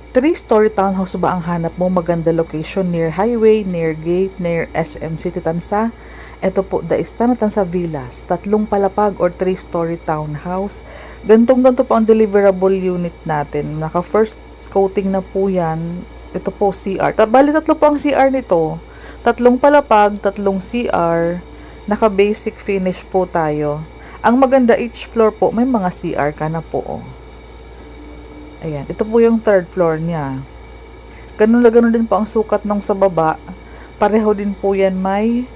3-story townhouse ba ang hanap mo? Maganda location, near highway, near gate, near SM City Tansa. Ito po, The Istana Tansa Villas. 3 palapag or 3-story townhouse. Gantong-ganto po ang deliverable unit natin. Naka first coating na po yan. Ito po CR. Bali 3 po ang CR nito. 3 palapag, 3 CR. Naka basic finish po tayo. Ang maganda, each floor po may mga CR ka na po. Oh. Ayan, ito po yung 3rd floor niya. Ganun na ganun din po ang sukat nung sa baba. Pareho din po yan, may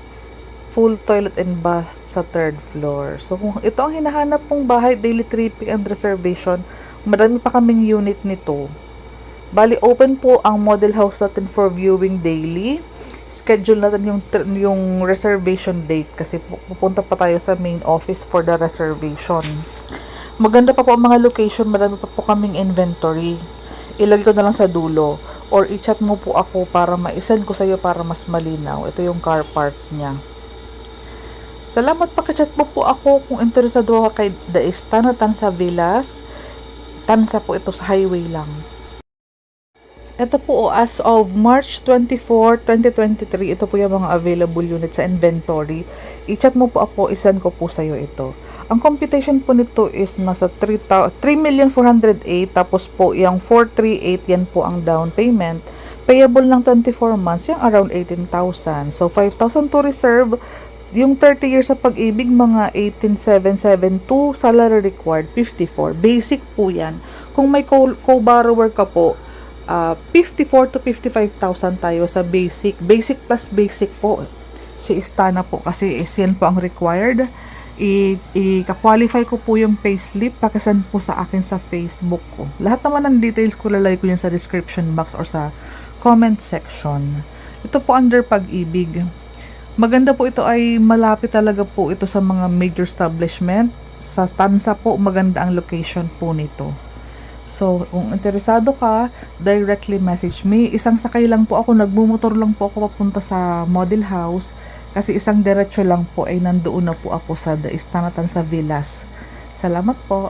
full toilet and bath sa 3rd floor. So, kung ito ang hinahanap pong bahay, daily tripping and reservation, marami pa kaming unit nito. Bali, open po ang model house natin for viewing daily. Schedule natin yung reservation date kasi pupunta pa tayo sa main office for the reservation. Maganda pa po ang mga location, marami pa po kaming inventory. Ilagay ko na lang sa dulo or i-chat mo po ako para ma-send ko sa iyo para mas malinaw. Ito yung car park niya. Salamat, pakichat mo po ako kung interesado ka kay The Istana Tansa Villas. Tansa po ito, sa highway lang. Ito po, as of March 24, 2023, ito po yung mga available units sa inventory. I-chat mo po ako, isend ko po sa iyo ito. Ang computation po nito is nasa 3,408,000, tapos po yung 438 yan po ang down payment. Payable ng 24 months, yung around 18,000. So 5,000 to reserve. Yung 30 years sa pag-ibig, mga 18,772, salary required 54. Basic po yan. Kung may co-borrower ka po, 54 to 55,000 tayo sa basic. Basic plus basic po. Si Istana po kasi is yan po ang required. I-qualify ko po yung payslip, pakisend po sa akin sa Facebook ko. Lahat naman ng details ko lalagay ko yan sa description box or sa comment section. Ito po under pag-ibig. Maganda po ito, ay malapit talaga po ito sa mga major establishment. Sa Tansa po, maganda ang location po nito. So, kung interesado ka, directly message me. Isang sakay lang po ako, nagmumotor lang po ako papunta sa model house. Kasi isang diretso lang po ay nandoon na po ako sa The Istana Tansa Villas. Salamat po.